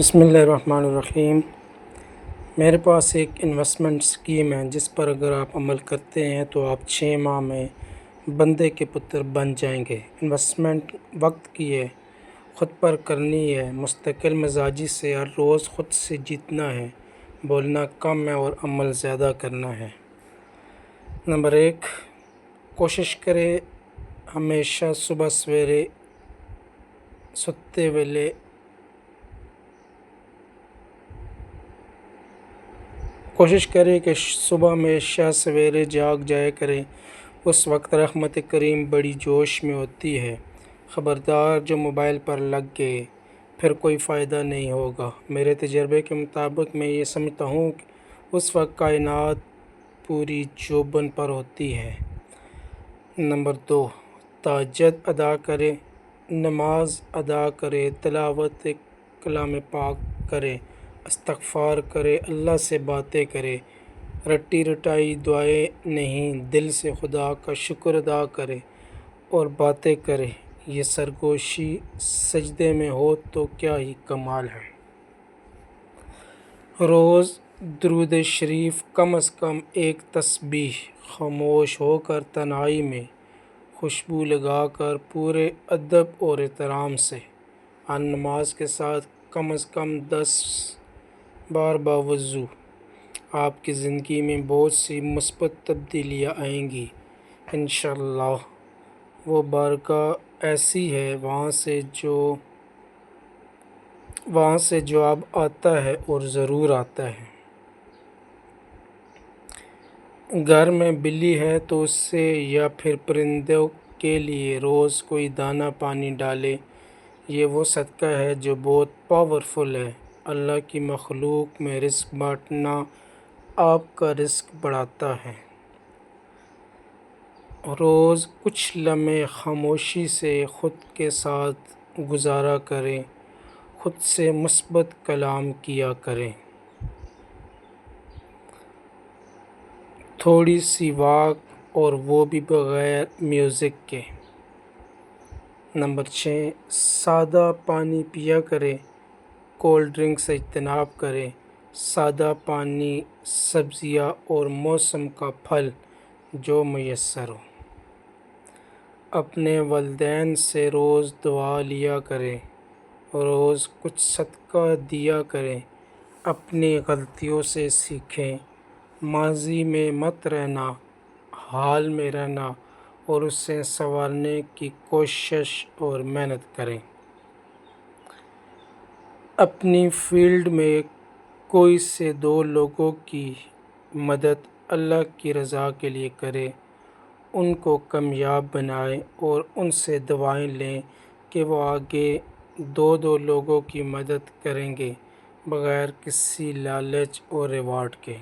بسم اللہ الرحمن الرحیم۔ میرے پاس ایک انویسٹمنٹ اسکیم ہے جس پر اگر آپ عمل کرتے ہیں تو آپ 6 ماہ میں بندے کے پتر بن جائیں گے۔ انویسٹمنٹ وقت کی ہے، خود پر کرنی ہے، مستقل مزاجی سے ہر روز خود سے جیتنا ہے، بولنا کم ہے اور عمل زیادہ کرنا ہے۔ نمبر 1، کوشش کریں ہمیشہ صبح سویرے سوتے ویلے کوشش کریں کہ صبح ہمیشہ سویرے جاگ جایا کریں، اس وقت رحمت کریم بڑی جوش میں ہوتی ہے۔ خبردار جو موبائل پر لگ گئے پھر کوئی فائدہ نہیں ہوگا۔ میرے تجربے کے مطابق میں یہ سمجھتا ہوں کہ اس وقت کائنات پوری جوبن پر ہوتی ہے۔ نمبر 2، تہجد ادا کرے، نماز ادا کرے، تلاوت کلام پاک کرے، استغفار کرے، اللہ سے باتیں کرے، رٹی رٹائی دعائیں نہیں، دل سے خدا کا شکر ادا کرے اور باتیں کرے۔ یہ سرگوشی سجدے میں ہو تو کیا ہی کمال ہے۔ روز درود شریف، کم از کم ایک تسبیح، خاموش ہو کر تنہائی میں، خوشبو لگا کر، پورے ادب اور احترام سے، ہر نماز کے ساتھ کم از کم 10 بار باوضو۔ آپ کی زندگی میں بہت سی مثبت تبدیلیاں آئیں گی انشاءاللہ۔ وہ بارگاہ ایسی ہے وہاں سے جواب آتا ہے اور ضرور آتا ہے۔ گھر میں بلی ہے تو اس سے یا پھر پرندوں کے لیے روز کوئی دانہ پانی ڈالے۔ یہ وہ صدقہ ہے جو بہت پاورفل ہے۔ اللہ کی مخلوق میں رزق بانٹنا آپ کا رزق بڑھاتا ہے۔ روز کچھ لمحے خاموشی سے خود کے ساتھ گزارا کریں، خود سے مثبت کلام کیا کریں۔ تھوڑی سی واک اور وہ بھی بغیر میوزک کے۔ نمبر 6، سادہ پانی پیا کریں، کولڈ ڈرنک سے اجتناب کریں۔ سادہ پانی، سبزیاں اور موسم کا پھل جو میسر ہو۔ اپنے والدین سے روز دعا لیا کریں، روز کچھ صدقہ دیا کریں۔ اپنی غلطیوں سے سیکھیں، ماضی میں مت رہنا، حال میں رہنا اور اسے سنوارنے کی کوشش اور محنت کریں۔ اپنی فیلڈ میں کوئی سے 2 لوگوں کی مدد اللہ کی رضا کے لیے کریں، ان کو کامیاب بنائیں اور ان سے دعائیں لیں کہ وہ آگے 2 لوگوں کی مدد کریں گے بغیر کسی لالچ اور ریوارڈ کے۔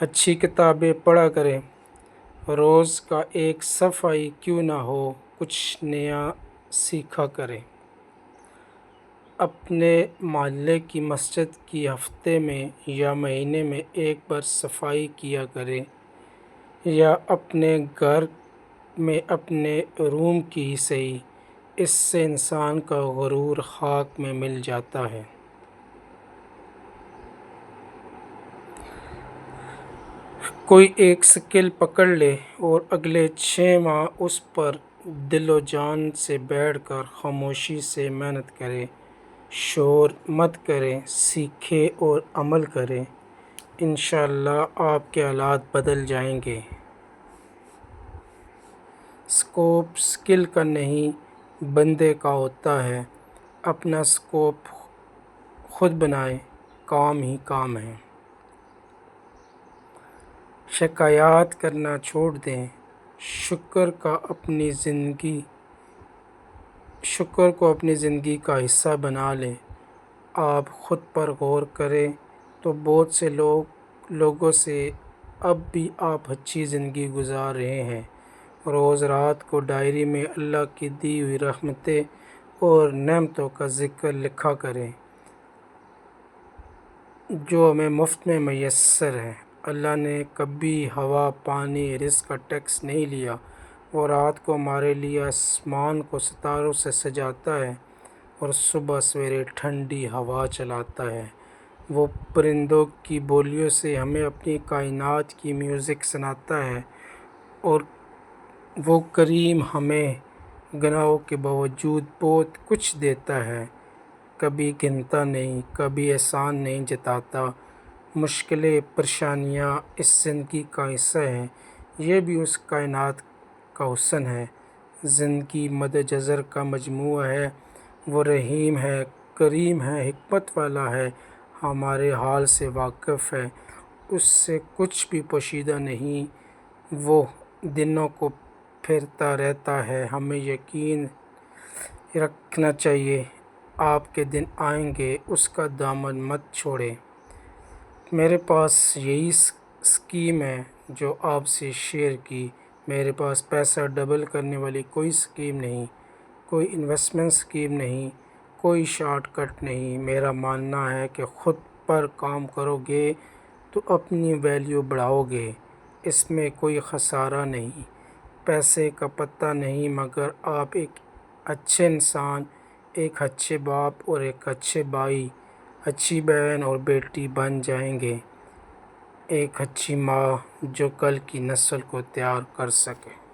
اچھی کتابیں پڑھا کریں، روز کا ایک صفحہ ہی کیوں نہ ہو کچھ نیا سیکھا کریں۔ اپنے محلے کی مسجد کی ہفتے میں یا مہینے میں ایک بار صفائی کیا کریں، یا اپنے گھر میں اپنے روم کی ہی صحیح، اس سے انسان کا غرور خاک میں مل جاتا ہے۔ کوئی ایک سکل پکڑ لے اور اگلے 6 ماہ اس پر دل و جان سے بیٹھ کر خاموشی سے محنت کرے، شور مت کریں، سیکھے اور عمل کریں، انشاءاللہ آپ کے حالات بدل جائیں گے۔ اسکوپ سکل کا نہیں بندے کا ہوتا ہے، اپنا اسکوپ خود بنائیں، کام ہی کام ہے۔ شکایات کرنا چھوڑ دیں، شکر کو اپنی زندگی کا حصہ بنا لیں۔ آپ خود پر غور کریں تو بہت سے لوگوں سے اب بھی آپ اچھی زندگی گزار رہے ہیں۔ روز رات کو ڈائری میں اللہ کی دی ہوئی رحمتیں اور نعمتوں کا ذکر لکھا کریں جو ہمیں مفت میں میسر ہیں۔ اللہ نے کبھی ہوا، پانی، رزق کا ٹیکس نہیں لیا۔ وہ رات کو ہمارے لیے آسمان کو ستاروں سے سجاتا ہے، اور صبح سویرے ٹھنڈی ہوا چلاتا ہے۔ وہ پرندوں کی بولیوں سے ہمیں اپنی کائنات کی میوزک سناتا ہے، اور وہ کریم ہمیں گناہوں کے باوجود بہت کچھ دیتا ہے، کبھی گنتا نہیں، کبھی احسان نہیں جتاتا۔ مشکلیں پریشانیاں اس زندگی کا حصہ ہیں، یہ بھی اس کائنات کا حسن ہے۔ زندگی مد جزر کا مجموعہ ہے، وہ رحیم ہے، کریم ہے، حکمت والا ہے، ہمارے حال سے واقف ہے، اس سے کچھ بھی پوشیدہ نہیں، وہ دنوں کو پھیرتا رہتا ہے۔ ہمیں یقین رکھنا چاہیے، آپ کے دن آئیں گے، اس کا دامن مت چھوڑیں۔ میرے پاس یہی اسکیم ہے جو آپ سے شیئر کی۔ میرے پاس پیسہ ڈبل کرنے والی کوئی اسکیم نہیں، کوئی انویسٹمنٹ اسکیم نہیں، کوئی شارٹ کٹ نہیں۔ میرا ماننا ہے کہ خود پر کام کرو گے تو اپنی ویلیو بڑھاؤ گے، اس میں کوئی خسارہ نہیں۔ پیسے کا پتہ نہیں، مگر آپ ایک اچھے انسان، ایک اچھے باپ اور ایک اچھے بھائی، اچھی بہن اور بیٹی بن جائیں گے، ایک اچھی ماں جو کل کی نسل کو تیار کر سکے۔